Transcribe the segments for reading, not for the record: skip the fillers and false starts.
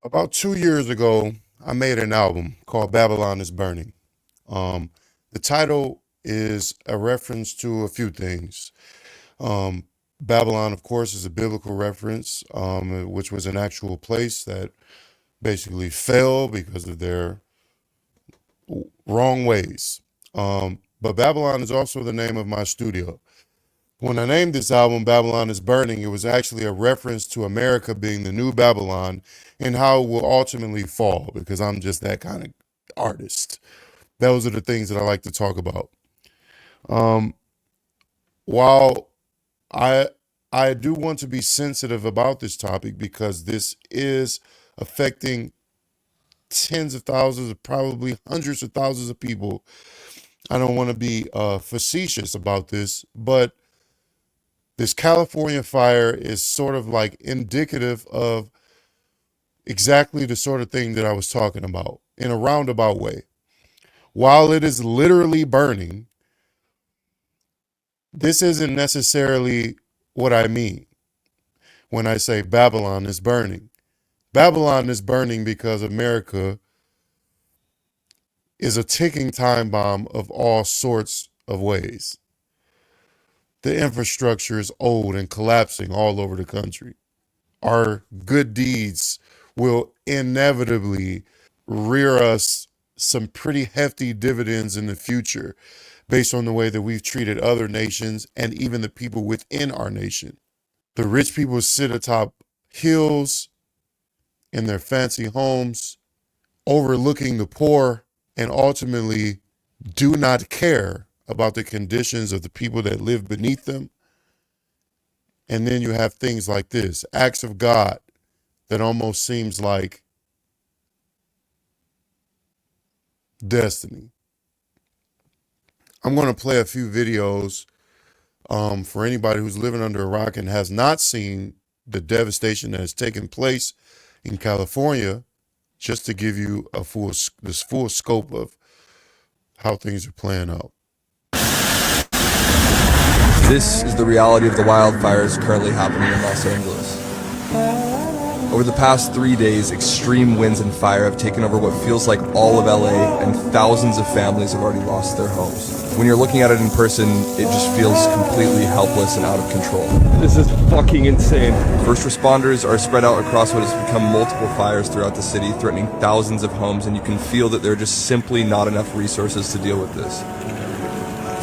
About 2 years ago, I made an album called Babylon is Burning. The title is a reference to a few things. Um, Babylon, of course, is a biblical reference, which was an actual place that basically fell because of their wrong ways. But Babylon is also the name of my studio. When I named this album Babylon is Burning, it was actually a reference to America being the new Babylon and how it will ultimately fall because I'm just that kind of artist. Those are the things that I like to talk about. Um, while I I do want to be sensitive about this topic because this is affecting tens of thousands, probably hundreds of thousands of people. I don't want to be facetious about this, but this California fire is sort of like indicative of exactly the sort of thing that I was talking about in a roundabout way. While it is literally burning, this isn't necessarily what I mean when I say Babylon is burning. Babylon is burning because America is a ticking time bomb of all sorts of ways. The infrastructure is old and collapsing all over the country. Our good deeds will inevitably rear us some pretty hefty dividends in the future based on the way that we've treated other nations and even the people within our nation. The rich people sit atop hills in their fancy homes, overlooking the poor, and ultimately do not care about the conditions of the people that live beneath them. And then you have things like this, acts of God that almost seems like destiny. I'm going to play a few videos for anybody who's living under a rock and has not seen the devastation that has taken place in California, just to give you this full scope of how things are playing out. This is the reality of the wildfires currently happening in Los Angeles. Over the past 3 days, extreme winds and fire have taken over what feels like all of LA, and thousands of families have already lost their homes. When you're looking at it in person, it just feels completely helpless and out of control. This is fucking insane. First responders are spread out across what has become multiple fires throughout the city, threatening thousands of homes, and you can feel that there are just simply not enough resources to deal with this.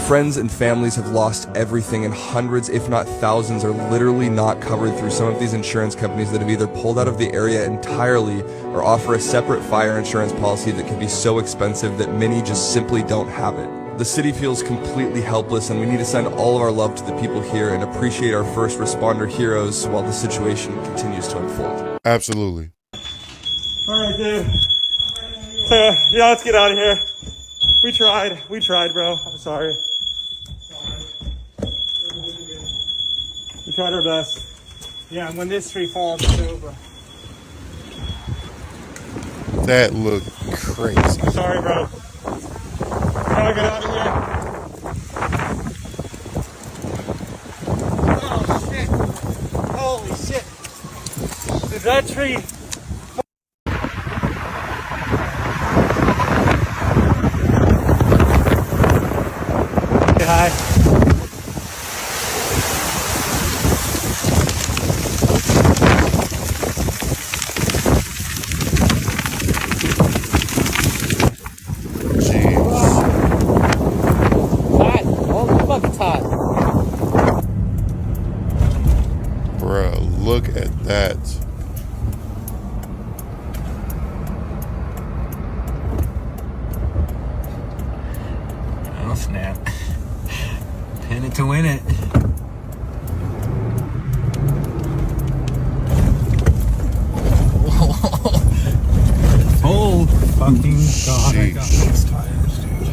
Friends and families have lost everything, and hundreds, if not thousands, are literally not covered through some of these insurance companies that have either pulled out of the area entirely or offer a separate fire insurance policy that can be so expensive that many just simply don't have it. The city feels completely helpless, and we need to send all of our love to the people here and appreciate our first responder heroes while the situation continues to unfold. Absolutely. All right, dude. Yeah, let's get out of here. We tried, bro. I'm sorry. We tried our best. Yeah, and when this tree falls, it's over. That looked crazy. Sorry, bro. How do I get out of here? Oh, shit. Holy shit. Dude, that tree... Say hi. Bruh, look at that. Oh snap. Pin it to win it. Oh fucking god, I got these tires, dude.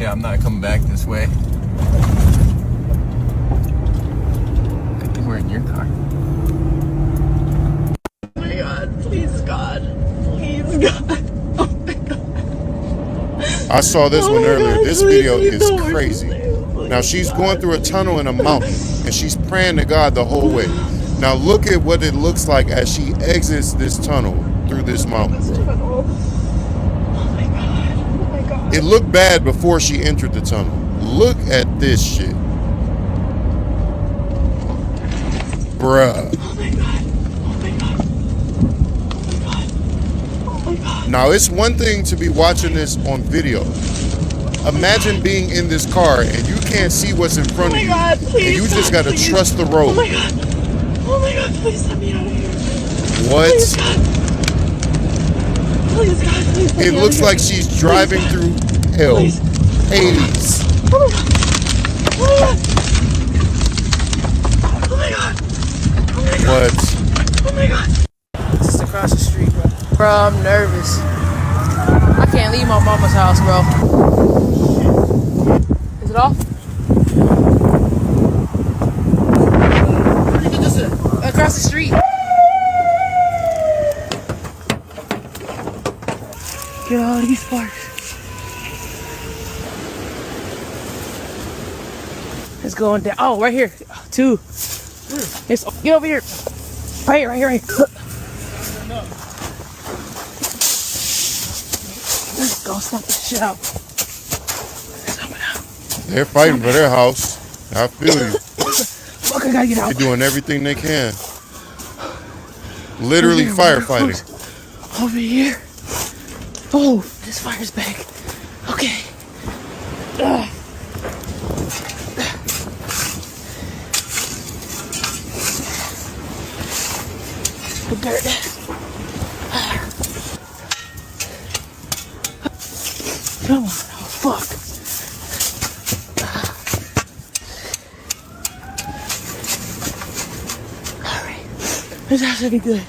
Yeah, I'm not coming back this way. Good thing we're in your car. Oh my god, please God. Please God. Oh my god. I saw this one earlier. God, This please, video you is know crazy. please, Now she's God. going through a tunnel in a mountain and she's praying to God the whole way. Now look at what it looks like as she exits this tunnel through this mountain, This bro. tunnel. Oh my god. Oh my god. It looked bad before she entered the tunnel. Look at this shit. Bruh. Oh my god. Oh my god. Oh my god. Oh my god. Now it's one thing to be watching this on video. Imagine being in this car and you can't see what's in front Oh of my you. god, please. And you just God, gotta please. trust the Oh road. my god. Oh my god, please let me out of here. Please, What? God. Please, God, please let It me out looks of here. like she's driving through hell. Please. Hades. Oh my god. Oh my god. Oh my god. Oh my god. What? Oh my god. Just across the street, bro. Bro, I'm nervous. I can't leave my mama's house, bro. Is it off? Across the street. Get all these sparks. It's going down. Oh, right here. Two. It's, get over here. Right here, right here, right here. Let's go stomp this shit out. Stomp it out. They're fighting for their house. I feel you. Fuck, I gotta get out. They're doing everything they can. Literally firefighting. Over here. Oh, this fire's back. Okay. The dirt. Come on. Oh, fuck. Alright. This has to be good.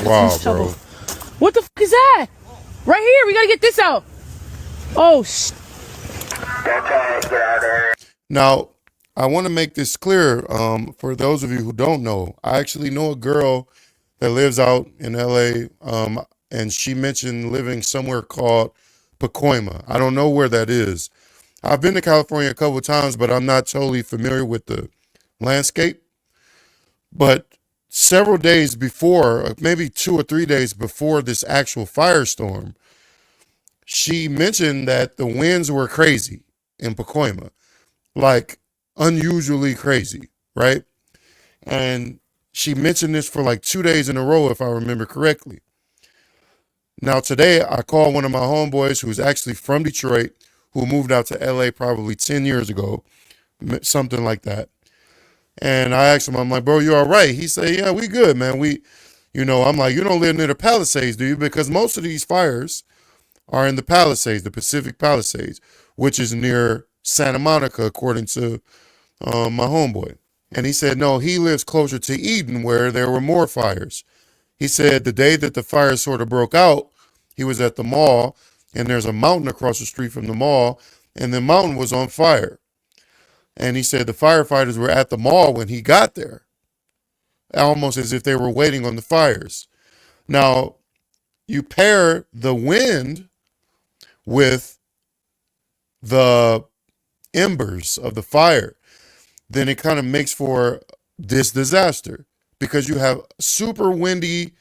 Wow, bro. What the fuck is that? Right here, we gotta get this out. Oh, Now, I want to make this clear for those of you who don't know. I actually know a girl that lives out in LA, and she mentioned living somewhere called Pacoima. I don't know where that is. I've been to California a couple of times, but I'm not totally familiar with the landscape. But several days before, maybe 2 or 3 days before this actual firestorm, she mentioned that the winds were crazy in Pacoima, like unusually crazy, right? And she mentioned this for like 2 days in a row, if I remember correctly. Now, today I called one of my homeboys who's actually from Detroit, who moved out to LA probably 10 years ago, something like that. And I asked him, I'm like, bro, you all right? He said, yeah, we good, man. I'm like, you don't live near the Palisades, do you? Because most of these fires are in the Palisades, the Pacific Palisades, which is near Santa Monica, according to my homeboy. And he said, no, he lives closer to Eden, where there were more fires. He said the day that the fire sort of broke out, he was at the mall, and there's a mountain across the street from the mall, and the mountain was on fire. And he said the firefighters were at the mall when he got there, almost as if they were waiting on the fires. Now, you pair the wind with the embers of the fire, then it kind of makes for this disaster, because you have super windy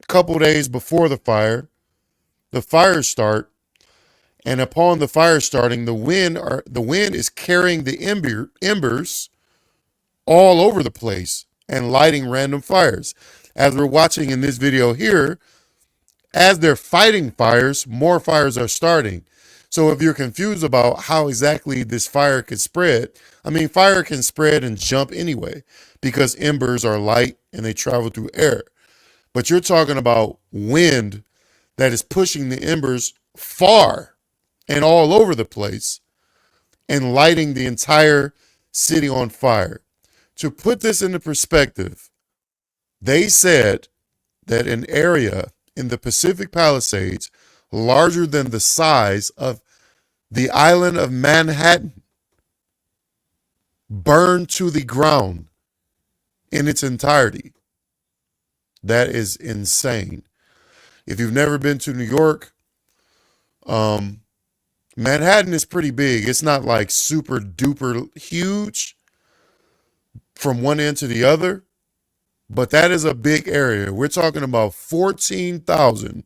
couple days before the fires start, and upon the fire starting, the wind is carrying the embers all over the place and lighting random fires. As we're watching in this video here, as they're fighting fires, more fires are starting. So if you're confused about how exactly this fire could spread, I mean, fire can spread and jump anyway, because embers are light and they travel through air. But you're talking about wind that is pushing the embers far and all over the place and lighting the entire city on fire. To put this into perspective, they said that an area in the Pacific Palisades larger than the size of the island of Manhattan burned to the ground in its entirety. That is insane. If you've never been to New York, Manhattan is pretty big. It's not like super duper huge from one end to the other, but that is a big area. We're talking about 14,000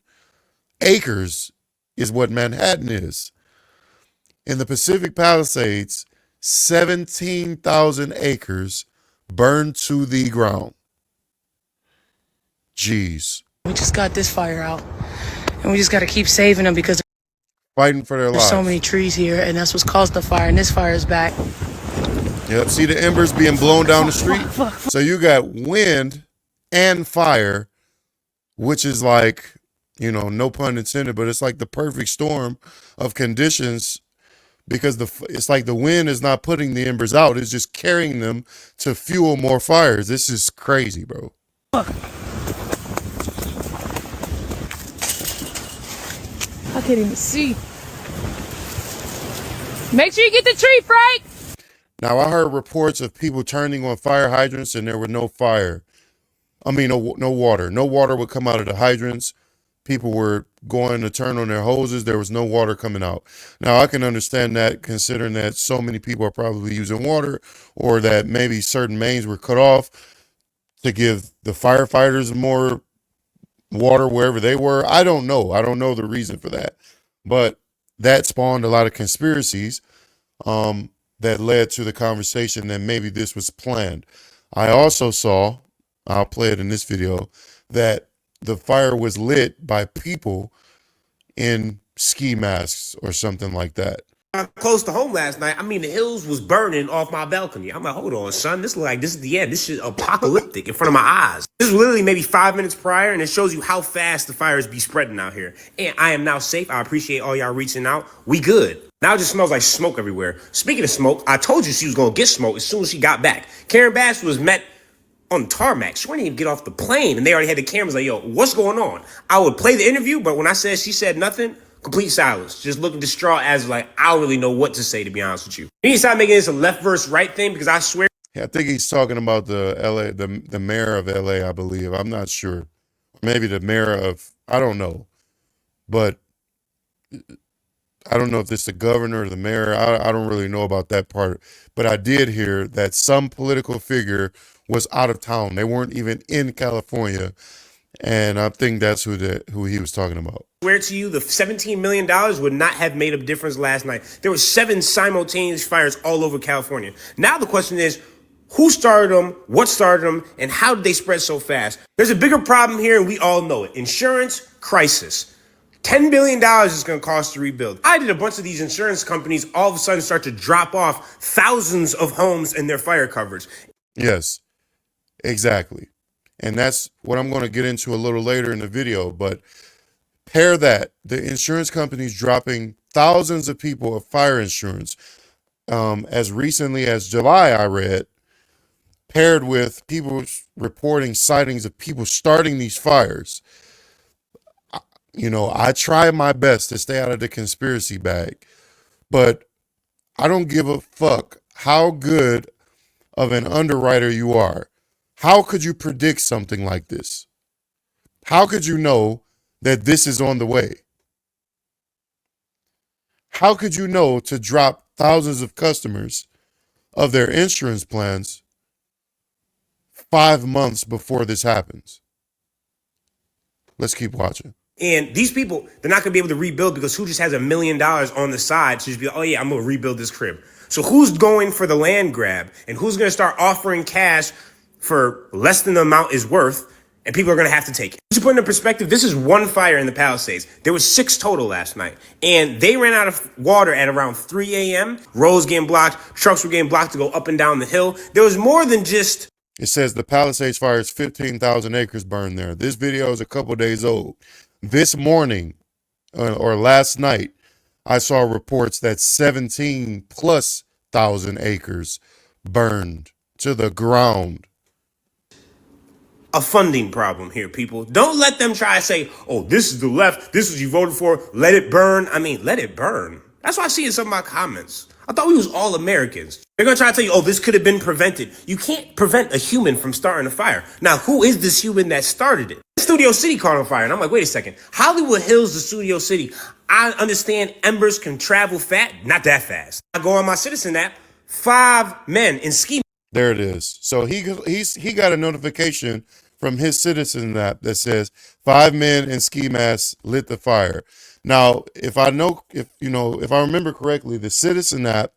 acres is what Manhattan is. In the Pacific Palisades, 17,000 acres burned to the ground. Jeez. We just got this fire out, and we just got to keep saving them because Fighting for their there's lives. so many trees here, and that's what's caused the fire, and this fire is back. Yep, see the embers being blown down the street? So you got wind and fire, which is like, you know, no pun intended, but it's like the perfect storm of conditions because it's like the wind is not putting the embers out. It's just carrying them to fuel more fires. This is crazy, bro. I can't even see. Make sure you get the tree, Frank. Now, I heard reports of people turning on fire hydrants and there were no fire. I mean, no water. No water would come out of the hydrants. People were going to turn on their hoses. There was no water coming out. Now, I can understand that considering that so many people are probably using water or that maybe certain mains were cut off to give the firefighters more water wherever they were. I don't know. I don't know the reason for that. But that spawned a lot of conspiracies that led to the conversation that maybe this was planned. I also saw, I'll play it in this video, that the fire was lit by people in ski masks or something like that. Close to home last night. I mean, the hills was burning off my balcony. I'm like, hold on, son. This is the end. This shit apocalyptic in front of my eyes. This is literally maybe 5 minutes prior, and it shows you how fast the fires be spreading out here. And I am now safe. I appreciate all y'all reaching out. We good. Now it just smells like smoke everywhere. Speaking of smoke, I told you she was going to get smoke as soon as she got back. Karen Bass was met on tarmac. She wouldn't even get off the plane, and they already had the cameras like, yo, what's going on? I would play the interview, but when I said she said nothing, complete silence. Just looking distraught as like, I don't really know what to say, to be honest with you. You need to stop making this a left versus right thing because I swear. Yeah, I think he's talking about the LA, the mayor of LA, I believe. I'm not sure. Maybe the mayor of, I don't know. But I don't know if it's the governor or the mayor. I don't really know about that part. But I did hear that some political figure was out of town. They weren't even in California. And I think that's who he was talking about. I swear to you, the $17 million would not have made a difference last night. There were 7 simultaneous fires all over California. Now the question is, who started them, what started them, and how did they spread so fast? There's a bigger problem here, and we all know it. Insurance crisis. $10 billion is going to cost to rebuild. I did a bunch of these insurance companies all of a sudden start to drop off thousands of homes in their fire coverage. Yes, exactly. And that's what I'm going to get into a little later in the video. But pair that, the insurance companies dropping thousands of people of fire insurance as recently as July, I read, paired with people reporting sightings of people starting these fires. You know, I try my best to stay out of the conspiracy bag, but I don't give a fuck how good of an underwriter you are. How could you predict something like this? How could you know that this is on the way? How could you know to drop thousands of customers of their insurance plans 5 months before this happens? Let's keep watching. And these people, they're not going to be able to rebuild because who just has $1 million on the side to just be like, oh yeah, I'm going to rebuild this crib. So who's going for the land grab and who's going to start offering cash for less than the amount is worth, and people are going to have to take it. To put into perspective, this is one fire in the Palisades. There was 6 total last night, and they ran out of water at around 3 a.m. Roads getting blocked, trucks were getting blocked to go up and down the hill. There was more than just... It says the Palisades fire is 15,000 acres burned there. This video is a couple days old. This morning, or last night, I saw reports that 17,000+ acres burned to the ground. A funding problem here, people. Don't let them try to say, oh, this is the left, this is what you voted for, let it burn. I mean, let it burn. That's what I see in some of my comments. I thought we was all Americans. They're going to try to tell you, oh, this could have been prevented. You can't prevent a human from starting a fire. Now, who is this human that started it? Studio City caught on fire. And I'm like, wait a second. Hollywood Hills, the Studio City. I understand embers can travel not that fast. I go on my Citizen app, 5 men in ski. There it is. So he got a notification from his Citizen app that says 5 men in ski masks lit the fire. Now, if I remember correctly, the Citizen app,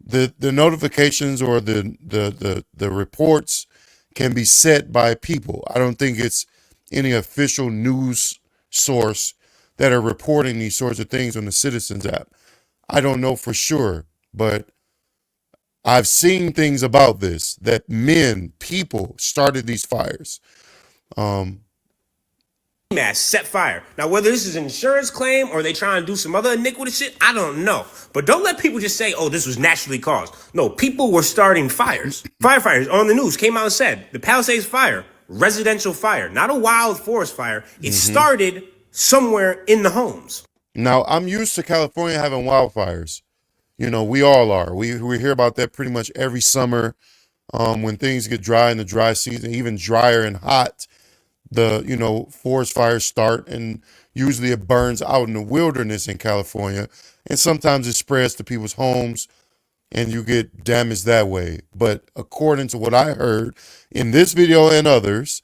the notifications or the reports can be set by people. I don't think it's any official news source that are reporting these sorts of things on the Citizens app. I don't know for sure, but I've seen things about this, that people started these fires. Mass set fire. Now, whether this is an insurance claim or they try and do some other iniquitous shit, I don't know. But don't let people just say, oh, this was naturally caused. No, people were starting fires. Firefighters on the news came out and said, the Palisades fire, residential fire, not a wild forest fire. It started somewhere in the homes. Now, I'm used to California having wildfires. We all are. We hear about that pretty much every summer when things get dry in the dry season, even drier and hot. The forest fires start, and usually it burns out in the wilderness in California, and sometimes it spreads to people's homes and you get damaged that way. But according to what I heard in this video and others,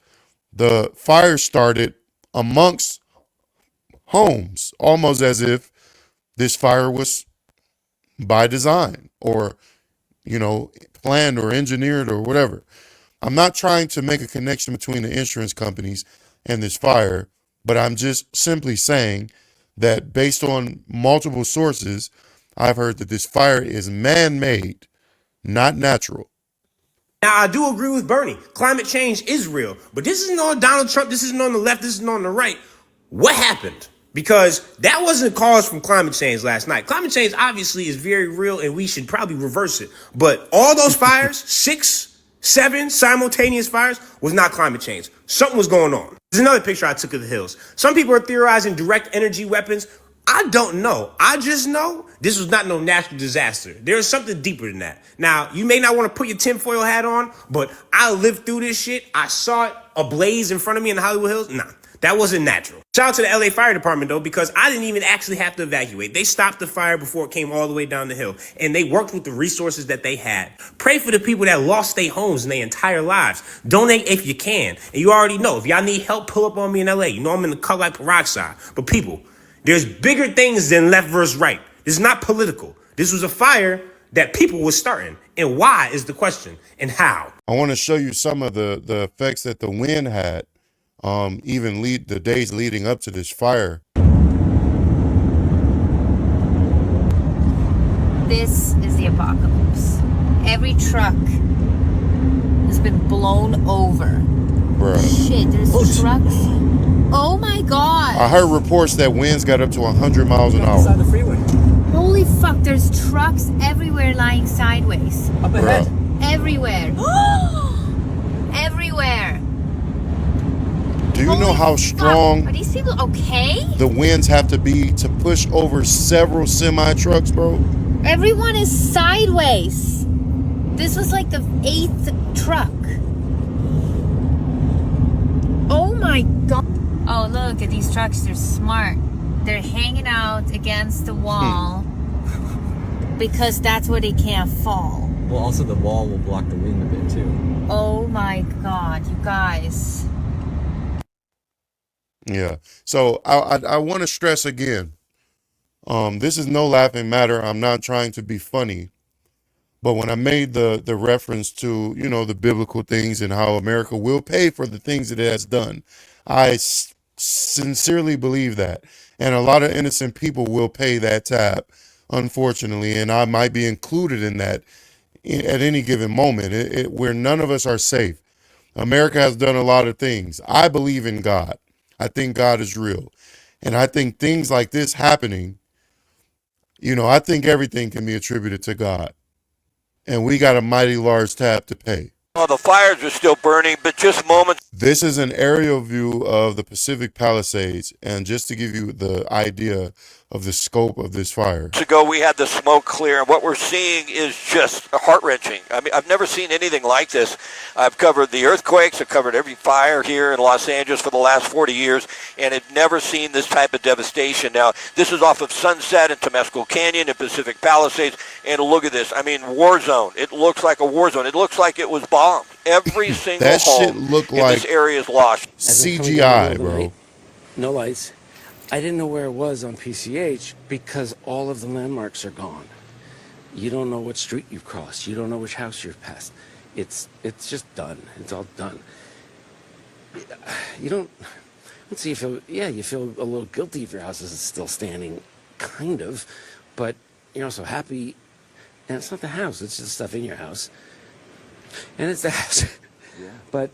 the fire started amongst homes, almost as if this fire was by design or planned or engineered or whatever. I'm not trying to make a connection between the insurance companies and this fire, but I'm just simply saying that based on multiple sources, I've heard that this fire is man-made, not natural. Now, I do agree with Bernie. Climate change is real. But this isn't on Donald Trump. This isn't on the left. This isn't on the right. What happened? Because that wasn't caused from climate change last night. Climate change obviously is very real, and we should probably reverse it. But all those fires, 6, 7 simultaneous fires, was not climate change. Something was going on. There's another picture I took of the hills. Some people are theorizing direct energy weapons. I don't know. I just know this was not no natural disaster. There's something deeper than that. Now, you may not want to put your tinfoil hat on, but I lived through this shit. I saw it ablaze in front of me in the Hollywood Hills. Nah, that wasn't natural. Shout out to the LA Fire Department, though, because I didn't even actually have to evacuate. They stopped the fire before it came all the way down the hill, and they worked with the resources that they had. Pray for the people that lost their homes and their entire lives. Donate if you can. And you already know, if y'all need help, pull up on me in LA. You know I'm in the cut like peroxide. But people, there's bigger things than left versus right. This is not political. This was a fire that people were starting. And why is the question, and how? I want to show you some of the effects that the wind had, even the days leading up to this fire. This is the apocalypse. Every truck has been blown over. Bruh. Shit, there's trucks. Oh my god. I heard reports that winds got up to 100 miles an hour. Inside the freeway. Holy fuck, there's trucks everywhere lying sideways. Up ahead. Everywhere. Everywhere. Do you know how strong Are these people okay? the winds have to be to push over several semi-trucks, bro? Everyone is sideways. This was like the 8th truck. Oh my god. Oh, look at these trucks. They're smart. They're hanging out against the wall because that's where they can't fall. Well, also the wall will block the wind a bit too. Oh my god, you guys. Yeah. So I want to stress again, this is no laughing matter. I'm not trying to be funny. But when I made the reference to, the biblical things and how America will pay for the things that it has done, I sincerely believe that. And a lot of innocent people will pay that tab, unfortunately. And I might be included in that at any given moment, where none of us are safe. America has done a lot of things. I believe in God. I think God is real. And I think things like this happening, I think everything can be attributed to God. And we got a mighty large tab to pay. Well, the fires are still burning, but just moments. This is an aerial view of the Pacific Palisades. And just to give you the idea of the scope of this fire. Ago we had the smoke clear, and what we're seeing is just heart-wrenching. I mean, I've never seen anything like this. I've covered the earthquakes, I've covered every fire here in Los Angeles for the last 40 years, and have never seen this type of devastation. Now, this is off of Sunset in Temescal Canyon and Pacific Palisades, and look at this. I mean, war zone. It looks like a war zone. It looks like it was bombed. Every single That shit home looked in like this area is lost. CGI, bro. No lights. I didn't know where it was on PCH because all of the landmarks are gone. You don't know what street you've crossed. You don't know which house you've passed. It's just done. It's all done. You don't. Let's see. You feel a little guilty if your house is still standing, kind of, but you're also happy. And it's not the house. It's just stuff in your house. And it's the house. Yeah. But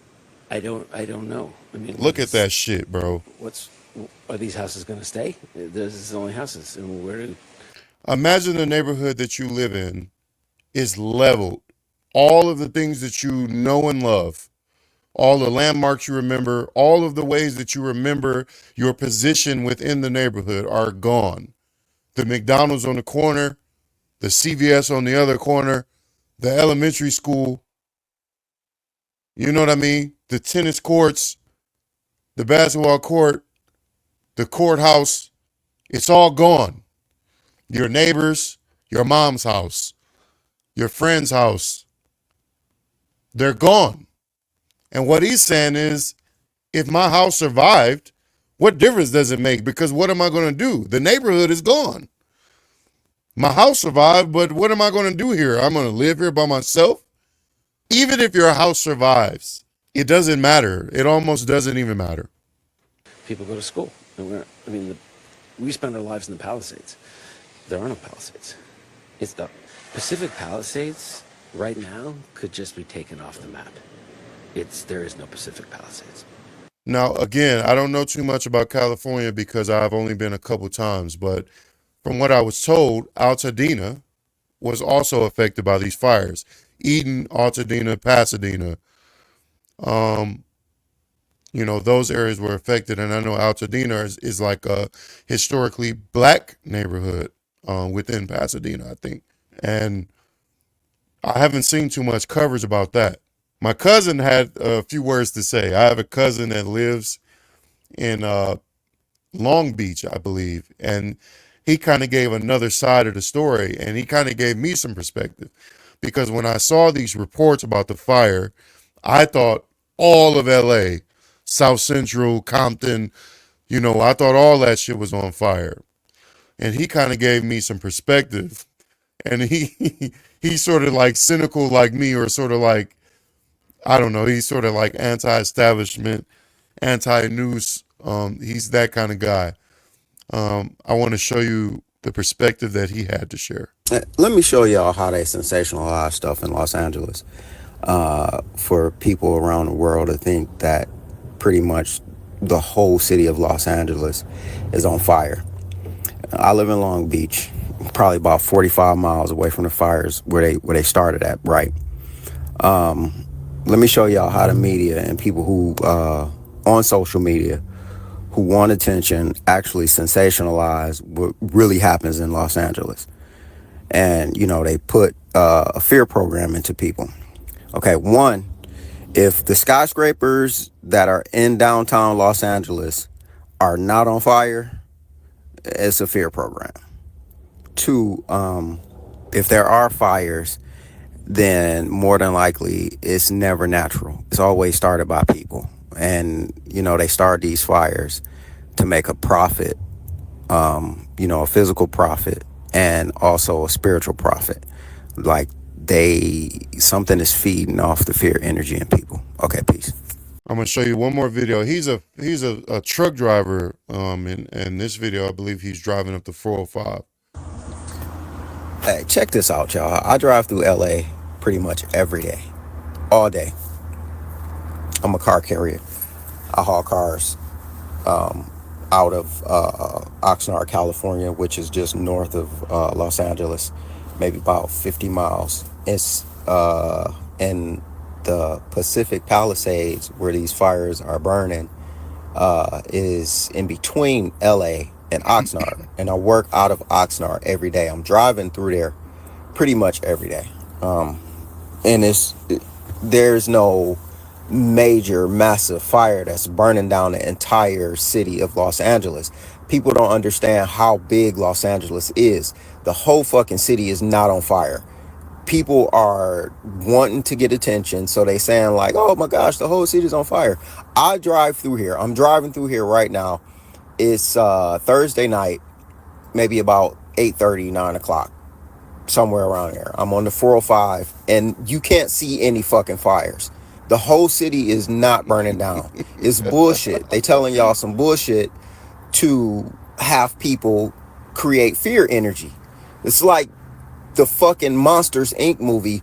I don't know. I mean, Look at that shit, bro. Are these houses going to stay? This is the only houses. And where do... Imagine the neighborhood that you live in is leveled. All of the things that you know and love, all the landmarks you remember, all of the ways that you remember your position within the neighborhood are gone. The McDonald's on the corner, the CVS on the other corner, the elementary school, you know what I mean? The tennis courts, the basketball court, the courthouse, it's all gone. Your neighbors, your mom's house, your friend's house, they're gone. And what he's saying is, if my house survived, what difference does it make? Because what am I going to do? The neighborhood is gone. My house survived, but what am I going to do here? I'm going to live here by myself? Even if your house survives, it doesn't matter. It almost doesn't even matter. People go to school. We spend our lives in the Palisades. There are no Palisades. It's the Pacific Palisades right now could just be taken off the map. There is no Pacific Palisades. Now, again, I don't know too much about California because I've only been a couple times, but from what I was told, Altadena was also affected by these fires. Eden, Altadena, Pasadena, those areas were affected. And I know Altadena is like a historically black neighborhood within Pasadena, I think. And I haven't seen too much coverage about that. My cousin had a few words to say. I have a cousin that lives in Long Beach, I believe. And he kind of gave another side of the story. And he kind of gave me some perspective. Because when I saw these reports about the fire, I thought all of LA, South Central, Compton, I thought all that shit was on fire. And he kind of gave me some perspective. And he's sort of like cynical like me, or sort of like, I don't know, he's sort of like anti-establishment, anti-news. He's that kind of guy. I want to show you the perspective that he had to share. Let me show y'all how they sensationalize stuff in Los Angeles for people around the world to think that pretty much the whole city of Los Angeles is on fire. I live in Long Beach, probably about 45 miles away from the fires where they started at, right? Let me show y'all how the media and people who on social media who want attention actually sensationalize what really happens in Los Angeles. And, they put a fear program into people. Okay, one, if the skyscrapers that are in downtown Los Angeles are not on fire, it's a fear program. Two, if there are fires, then more than likely it's never natural. It's always started by people. And, they start these fires to make a profit, a physical profit and also a spiritual profit. Like something is feeding off the fear energy in people. Okay, peace. I'm gonna show you one more video. He's a truck driver. In this video, I believe he's driving up the 405. Hey, check this out, y'all. I drive through LA pretty much every day, all day. I'm a car carrier. I haul cars out of Oxnard, California, which is just north of Los Angeles, maybe about 50 miles. It's in the Pacific Palisades where these fires are burning, is in between LA in Oxnard, and I work out of Oxnard every day. I'm driving through there pretty much every day. And there's no major massive fire that's burning down the entire city of Los Angeles. People don't understand how big Los Angeles is. The whole fucking city is not on fire. People are wanting to get attention, so they saying like, oh my gosh, the whole city's on fire. I drive through here. I'm driving through here right now. It's Thursday night, maybe about 8:30, 9 o'clock, somewhere around there. I'm on the 405, and you can't see any fucking fires. The whole city is not burning down. It's bullshit. They telling y'all some bullshit to have people create fear energy. It's like the fucking Monsters Inc. movie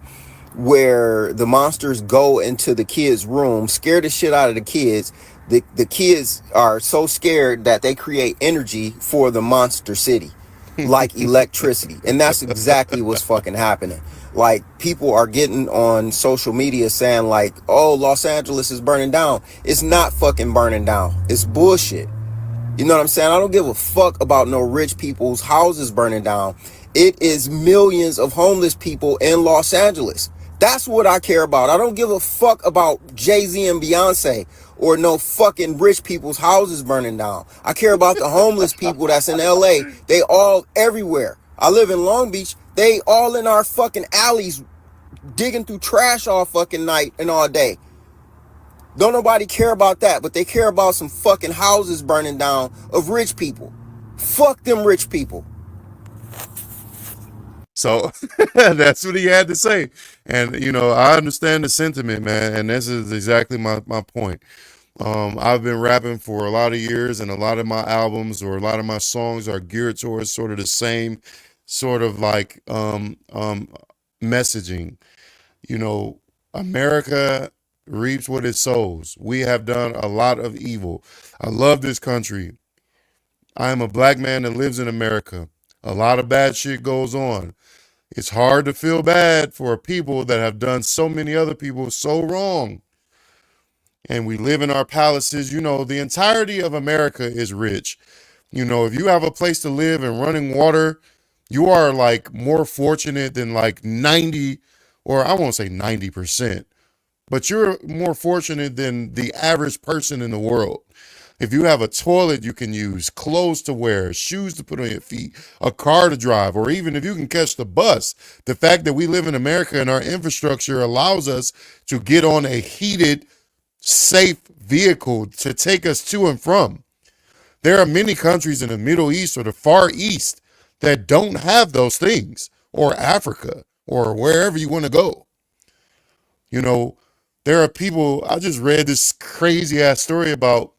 where the monsters go into the kids' room, scare the shit out of the kids. The kids are so scared that they create energy for the monster city, like electricity. And that's exactly what's fucking happening. Like, people are getting on social media saying like, oh, Los Angeles is burning down. It's not fucking burning down. It's bullshit. You know what I'm saying? I don't give a fuck about no rich people's houses burning down. It is millions of homeless people in Los Angeles. That's what I care about. I don't give a fuck about Jay-Z and Beyonce or no fucking rich people's houses burning down. I care about the homeless people that's in LA. They all everywhere. I live in Long Beach. They all in our fucking alleys digging through trash all fucking night and all day. Don't nobody care about that, but they care about some fucking houses burning down of rich people. Fuck them rich people. So that's what he had to say. And, you know, I understand the sentiment, man. And this is exactly my point. I've been rapping for a lot of years, and a lot of my albums or a lot of my songs are geared towards sort of the same sort of like messaging. You know, America reaps what it sows. We have done a lot of evil. I love this country. I am a black man that lives in America. A lot of bad shit goes on. It's hard to feel bad for people that have done so many other people so wrong. And we live in our palaces. You know, the entirety of America is rich. You know, if you have a place to live and running water, you are like more fortunate than like 90, or I won't say 90%, but you're more fortunate than the average person in the world. If you have a toilet you can use, clothes to wear, shoes to put on your feet, a car to drive, or even if you can catch the bus, the fact that we live in America and our infrastructure allows us to get on a heated, safe vehicle to take us to and from. There are many countries in the Middle East or the Far East that don't have those things, or Africa, or wherever you want to go. You know, there are people, I just read this crazy ass story about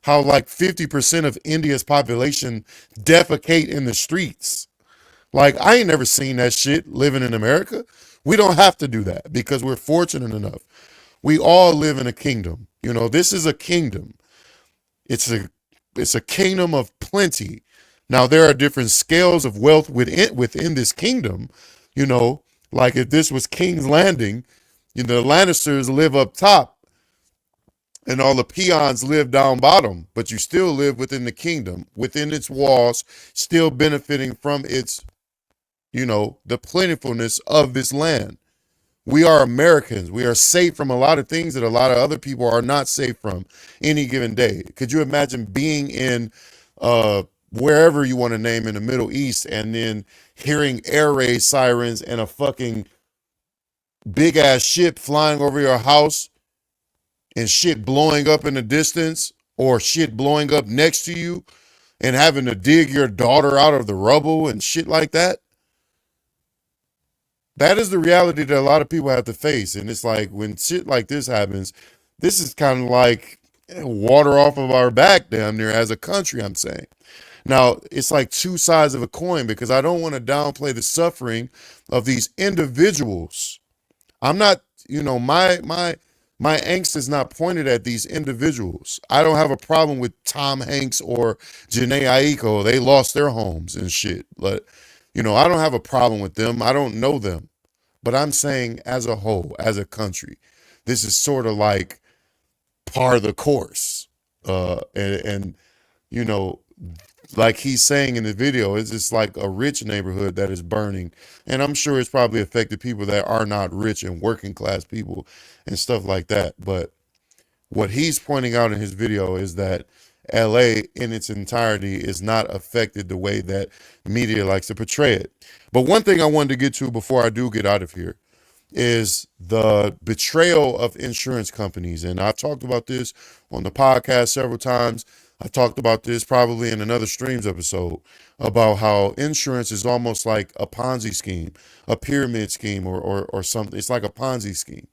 how like 50% of India's population defecate in the streets. Like, I ain't never seen that shit living in America. We don't have to do that because we're fortunate enough. We all live in a kingdom. You know, this is a kingdom. It's a kingdom of plenty. Now, there are different scales of wealth within this kingdom. You know, like if this was King's Landing, you know, the Lannisters live up top and all the peons live down bottom, but you still live within the kingdom, within its walls, still benefiting from its, you know, the plentifulness of this land. We are Americans. We are safe from a lot of things that a lot of other people are not safe from any given day. Could you imagine being in wherever you want to name in the Middle East and then hearing air raid sirens and a fucking big ass ship flying over your house and shit blowing up in the distance, or shit blowing up next to you and having to dig your daughter out of the rubble and shit like that? That is the reality that a lot of people have to face. And it's like, when shit like this happens, this is kind of like water off of our back down there as a country, I'm saying. Now, it's like two sides of a coin, because I don't want to downplay the suffering of these individuals. I'm not, you know, my angst is not pointed at these individuals. I don't have a problem with Tom Hanks or Janae Aiko. They lost their homes and shit. But, you know, I don't have a problem with them. I don't know them. But I'm saying as a whole, as a country, this is sort of like par the course. And you know, like he's saying in the video, it's just like a rich neighborhood that is burning. And I'm sure it's probably affected people that are not rich and working class people and stuff like that. But what he's pointing out in his video is that LA in its entirety is not affected the way that media likes to portray it. But one thing I wanted to get to before I do get out of here is the betrayal of insurance companies. And I've talked about this on the podcast several times. I talked about this probably in another streams episode about how insurance is almost like a Ponzi scheme, a pyramid scheme, or something. It's like a Ponzi scheme.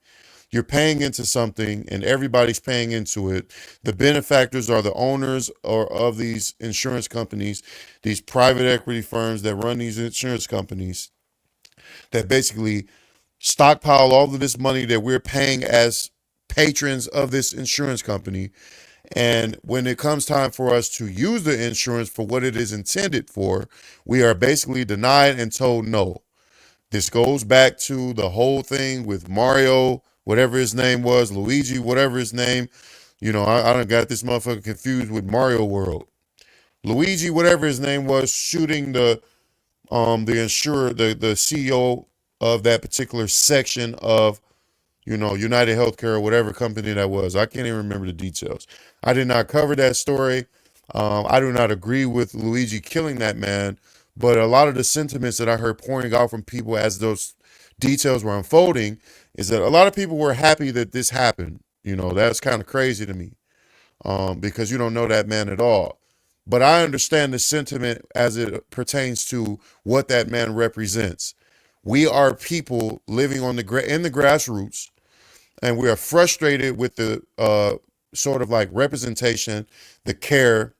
You're paying into something and everybody's paying into it. The benefactors are the owners or of these insurance companies, these private equity firms that run these insurance companies that basically stockpile all of this money that we're paying as patrons of this insurance company. And when it comes time for us to use the insurance for what it is intended for, we are basically denied and told no. This goes back to the whole thing with Mario, whatever his name was, Luigi, whatever his name. You know, I done got this motherfucker confused with Mario World. Luigi, whatever his name was, shooting the insurer, the CEO of that particular section of, you know, United Healthcare or whatever company that was. I can't even remember the details. I did not cover that story. I do not agree with Luigi killing that man, but a lot of the sentiments that I heard pouring out from people as those details were unfolding is that a lot of people were happy that this happened. You know, that's kind of crazy to me, because you don't know that man at all. But I understand the sentiment as it pertains to what that man represents. We are people living on in the grassroots, and we are frustrated with the sort of like representation, the care,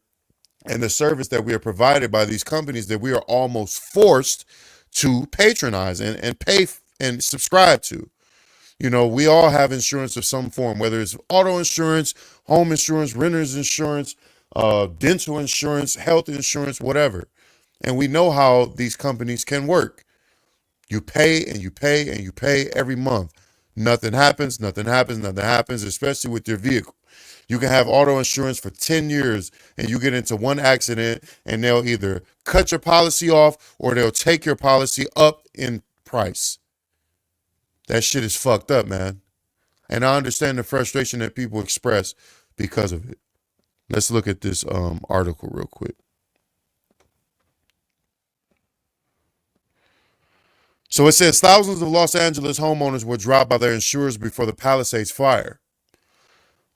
and the service that we are provided by these companies that we are almost forced to patronize and pay and subscribe to. You know, we all have insurance of some form, whether it's auto insurance, home insurance, renter's insurance, dental insurance, health insurance, whatever. And we know how these companies can work. You pay and you pay and you pay every month. Nothing happens, nothing happens, nothing happens, especially with your vehicle. You can have auto insurance for 10 years and you get into one accident and they'll either cut your policy off or they'll take your policy up in price. That shit is fucked up, man. And I understand the frustration that people express because of it. Let's look at this article real quick. So it says thousands of Los Angeles homeowners were dropped by their insurers before the Palisades fire.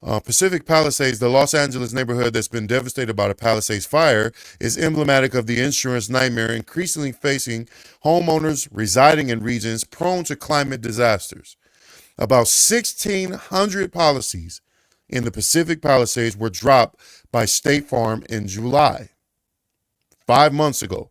Pacific Palisades, the Los Angeles neighborhood that's been devastated by the Palisades fire, is emblematic of the insurance nightmare increasingly facing homeowners residing in regions prone to climate disasters. About 1,600 policies in the Pacific Palisades were dropped by State Farm in July, 5 months ago.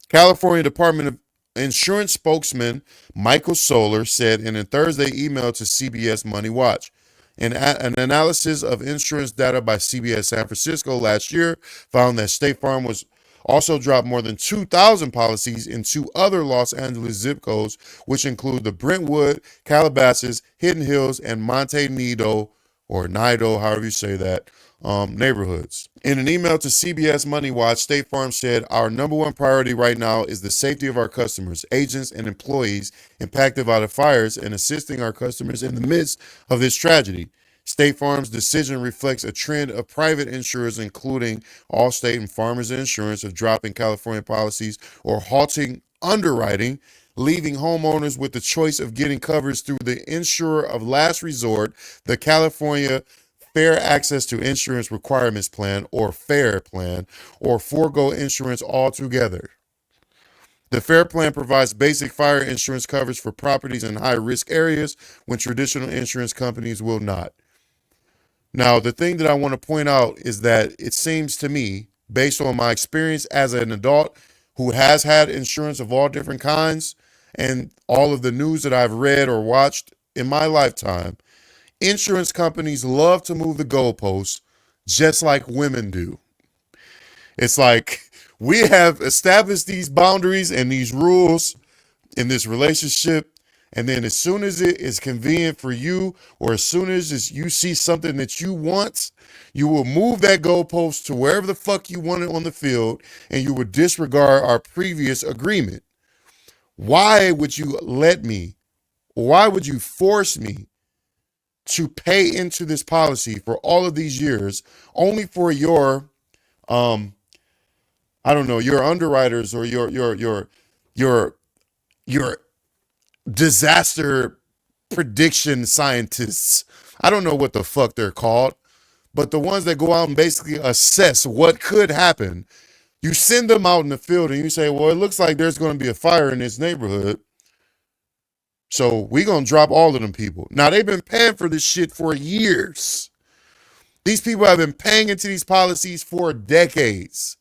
California Department of Insurance spokesman Michael Soler said in a Thursday email to CBS Money Watch, an analysis of insurance data by CBS San Francisco last year found that State Farm was also dropped more than 2,000 policies in two other Los Angeles zip codes, which include the Brentwood, Calabasas, Hidden Hills, and Monte Nido, or Nido, however you say that, neighborhoods. In an email to CBS Money Watch, State Farm said, "Our number one priority right now is the safety of our customers, agents, and employees impacted by the fires and assisting our customers in the midst of this tragedy." State Farm's decision reflects a trend of private insurers, including Allstate and Farmers Insurance, of dropping California policies or halting underwriting, leaving homeowners with the choice of getting coverage through the insurer of last resort, the California Fair Access to Insurance Requirements Plan, or FAIR plan, or forego insurance altogether. The FAIR plan provides basic fire insurance coverage for properties in high-risk areas when traditional insurance companies will not. Now, the thing that I want to point out is that it seems to me, based on my experience as an adult who has had insurance of all different kinds and all of the news that I've read or watched in my lifetime, insurance companies love to move the goalposts just like women do. It's like we have established these boundaries and these rules in this relationship, And then as soon as it is convenient for you, or as soon as you see something that you want, you will move that goalpost to wherever the fuck you want it on the field, and you would disregard our previous agreement. Why would you let me, why would you force me to pay into this policy for all of these years only for your, I don't know, your underwriters or your disaster prediction scientists? I don't know what the fuck they're called, but the ones that go out and basically assess what could happen. You send them out in the field and you say, well, it looks like there's going to be a fire in this neighborhood, so we're going to drop all of them people. Now, they've been paying for this shit for years. These people have been paying into these policies for decades.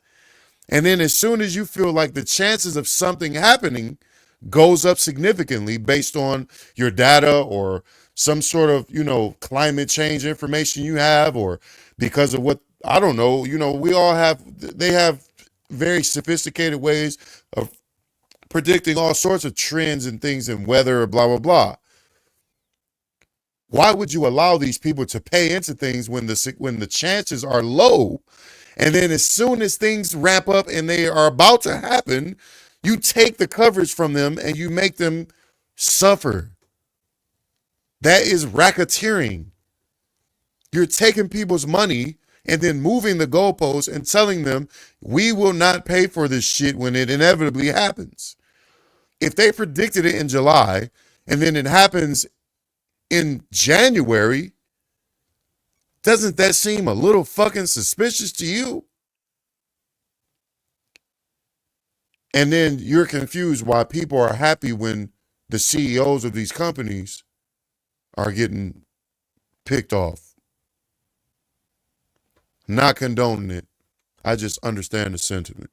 And then as soon as you feel like the chances of something happening goes up significantly based on your data or some sort of, climate change information you have, or because of what, I don't know, they have very sophisticated ways of predicting all sorts of trends and things in weather, blah, blah, blah. Why would you allow these people to pay into things when the chances are low? And then as soon as things ramp up and they are about to happen, you take the coverage from them and you make them suffer. That is racketeering. You're taking people's money and then moving the goalposts and telling them, we will not pay for this shit when it inevitably happens. If they predicted it in July and then it happens in January, doesn't that seem a little fucking suspicious to you? And then you're confused why people are happy when the CEOs of these companies are getting picked off. Not condoning it. I just understand the sentiment.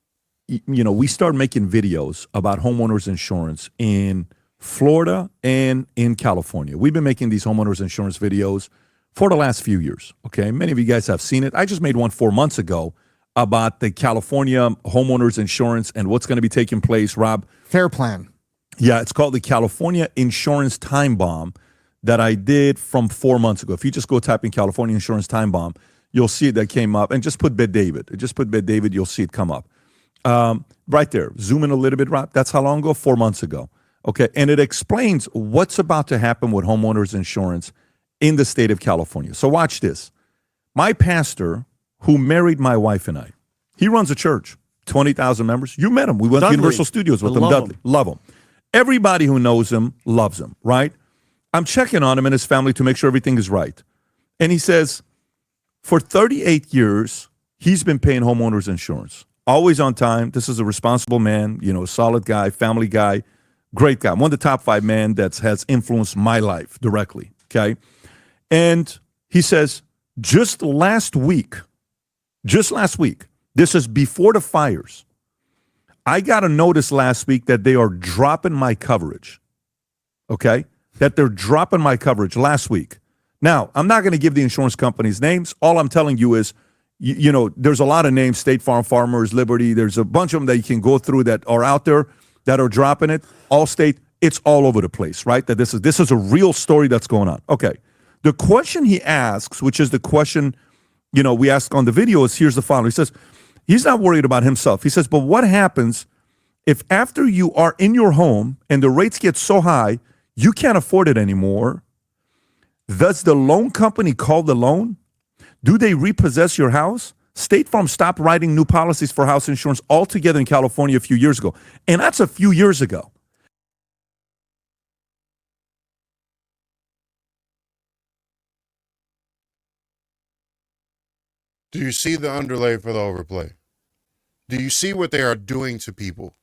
We started making videos about homeowners insurance in Florida and in California. We've been making these homeowners insurance videos for the last few years, okay? Many of you guys have seen it. I just made one 4 months ago about the California homeowners insurance and what's going to be taking place, Rob. Fair plan. Yeah, it's called the California Insurance Time Bomb that I did from 4 months ago. If you just go type in California Insurance Time Bomb, you'll see it that came up. And just put Bet David. Just put Bet David, you'll see it come up. Right there. Zoom in a little bit, Rob. That's how long ago? 4 months ago. Okay, and it explains what's about to happen with homeowners insurance in the state of California. So watch this. My pastor, who married my wife and I, he runs a church, 20,000 members. You met him. We went to Universal Studios with him, Dudley. Love him. Everybody who knows him loves him, right? I'm checking on him and his family to make sure everything is right. And he says, for 38 years, he's been paying homeowners insurance. Always on time. This is a responsible man, a solid guy, family guy, great guy. One of the top 5 men that has influenced my life directly, okay? And he says, just last week, this is before the fires, I got a notice last week that they are dropping my coverage, okay? That they're dropping my coverage last week. Now, I'm not going to give the insurance companies names. All I'm telling you is, there's a lot of names, State Farm, Farmers, Liberty. There's a bunch of them that you can go through that are out there that are dropping it. Allstate, it's all over the place, right? That this is a real story that's going on. Okay. The question he asks, which is the question, we ask on the video, is here's the following. He says, he's not worried about himself. He says, but what happens if after you are in your home and the rates get so high, you can't afford it anymore? Does the loan company call the loan? Do they repossess your house? State Farm stopped writing new policies for house insurance altogether in California a few years ago. And that's a few years ago. Do you see the underlay for the overplay? Do you see what they are doing to people?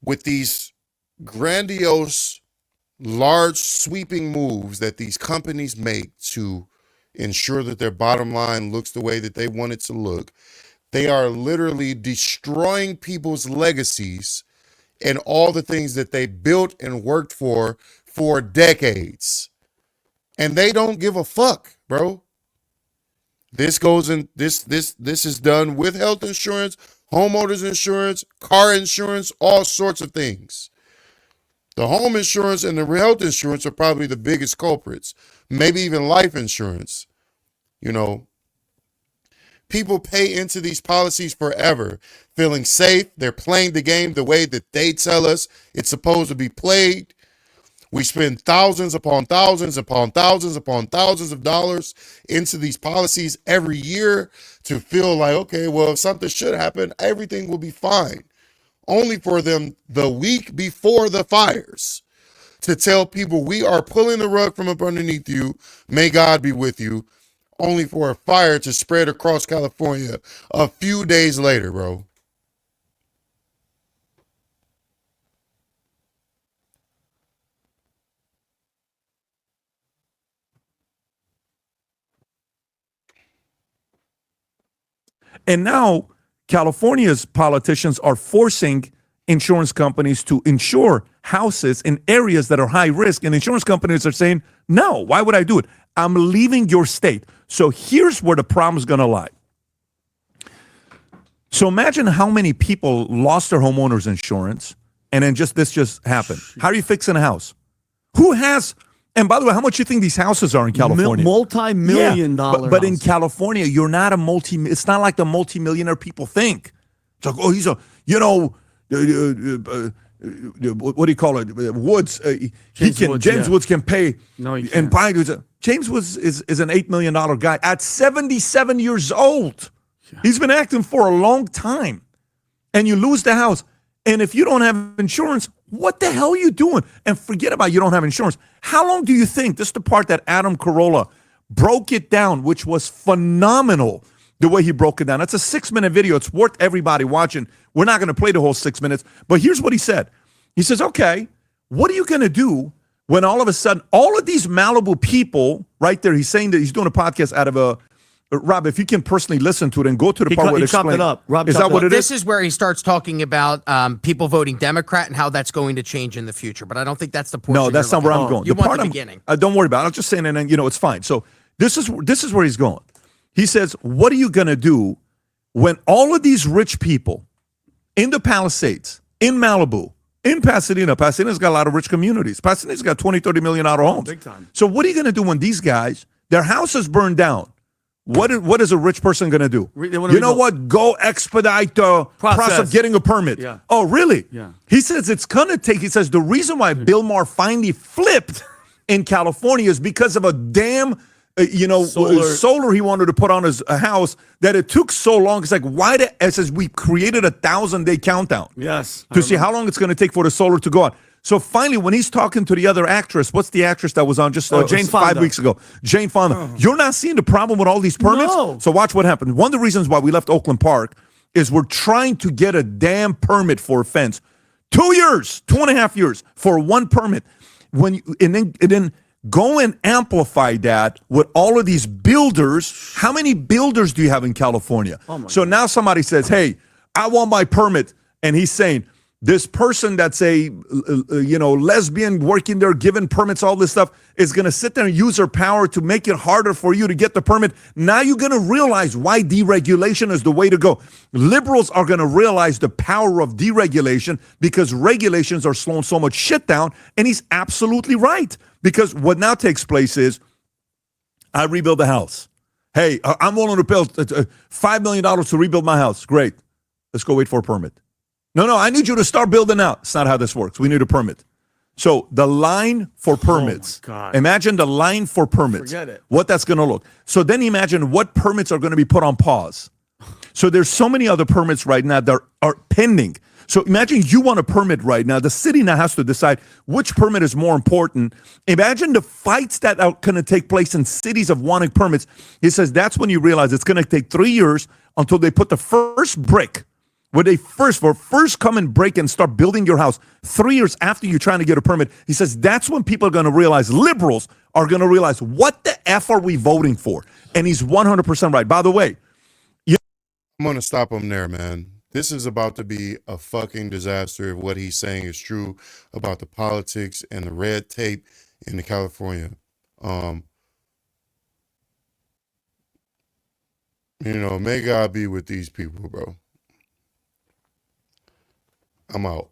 With these grandiose, large, sweeping moves that these companies make to ensure that their bottom line looks the way that they want it to look, they are literally destroying people's legacies and all the things that they built and worked for decades. And they don't give a fuck, bro. This goes in, this is done with health insurance, homeowners insurance, car insurance, all sorts of things. The home insurance and the health insurance are probably the biggest culprits, maybe even life insurance. You know, people pay into these policies forever, feeling safe. They're playing the game the way that they tell us it's supposed to be played. We spend thousands upon thousands upon thousands upon thousands of dollars into these policies every year to feel like, okay, well, if something should happen, everything will be fine. Only for them the week before the fires to tell people we are pulling the rug from up underneath you. May God be with you. Only for a fire to spread across California a few days later, bro. And now California's politicians are forcing insurance companies to insure houses in areas that are high risk. And insurance companies are saying, no, why would I do it? I'm leaving your state. So here's where the problem is going to lie. So imagine how many people lost their homeowner's insurance and then this just happened. How are you fixing a house? Who has, and by the way, how much do you think these houses are in California? Multi-million dollar but in houses. California, you're not it's not like the multimillionaire people think. It's like, oh, he's a, what do you call it? Woods. James Woods can pay. No, he and can't. buy. James Woods is an $8 million guy at 77 years old. Yeah. He's been acting for a long time. And you lose the house. And if you don't have insurance, what the hell are you doing? And forget about you don't have insurance. How long do you think, this is the part that Adam Carolla broke it down, which was phenomenal, the way he broke it down. It's a 6-minute video. It's worth everybody watching. We're not going to play the whole 6 minutes. But here's what he said. He says, okay, what are you going to do when all of a sudden, all of these Malibu people, right there, he's saying that he's doing a podcast out of a, Rob, if you can personally listen to it and go to the part where it explains. It up. Rob, is that what it is? This is where he starts talking about people voting Democrat and how that's going to change in the future. But I don't think that's the point. No, that's not where I'm going. You want the beginning. Don't worry about it. I'm just saying, and then, it's fine. So this is where he's going. He says, what are you going to do when all of these rich people in the Palisades, in Malibu, in Pasadena's got a lot of rich communities. Pasadena's got $20-30 million homes. Big time. So what are you going to do when these guys, their houses burned down? What is a rich person going to do? You know what? Go expedite the process of getting a permit. Yeah. Oh, really? Yeah. He says it's going to take, he says the reason why Bill Maher finally flipped in California is because of a damn, solar he wanted to put on his house that it took so long. It's like, it says we created a 1,000-day countdown. Yes. To see how long it's going to take for the solar to go on. So finally, when he's talking to the other actress, what's the actress that was on just Jane Fonda. 5 weeks ago? Jane Fonda. You're not seeing the problem with all these permits? No. So watch what happened. One of the reasons why we left Oakland Park is we're trying to get a damn permit for a fence. 2 years, 2.5 years for one permit. And then go and amplify that with all of these builders. How many builders do you have in California? So now somebody says, hey, I want my permit. And he's saying, this person that's a lesbian working there, giving permits, all this stuff, is going to sit there and use her power to make it harder for you to get the permit. Now you're going to realize why deregulation is the way to go. Liberals are going to realize the power of deregulation because regulations are slowing so much shit down. And he's absolutely right. Because what now takes place is I rebuild the house. Hey, I'm willing to pay $5 million to rebuild my house. Great. Let's go wait for a permit. No, I need you to start building now. It's not how this works. We need a permit. So the line for permits. Oh my God. Imagine the line for permits. Forget it. What that's going to look. So then imagine what permits are going to be put on pause. So there's so many other permits right now that are pending. So imagine you want a permit right now. The city now has to decide which permit is more important. Imagine the fights that are going to take place in cities of wanting permits. He says that's when you realize it's going to take 3 years until they put the first brick. When they first come and break and start building your house 3 years after you're trying to get a permit, he says that's when people are going to realize, liberals are going to realize, what the F are we voting for? And he's 100% right. By the way, I'm going to stop him there, man. This is about to be a fucking disaster if what he's saying is true about the politics and the red tape in California. May God be with these people, bro. I'm out.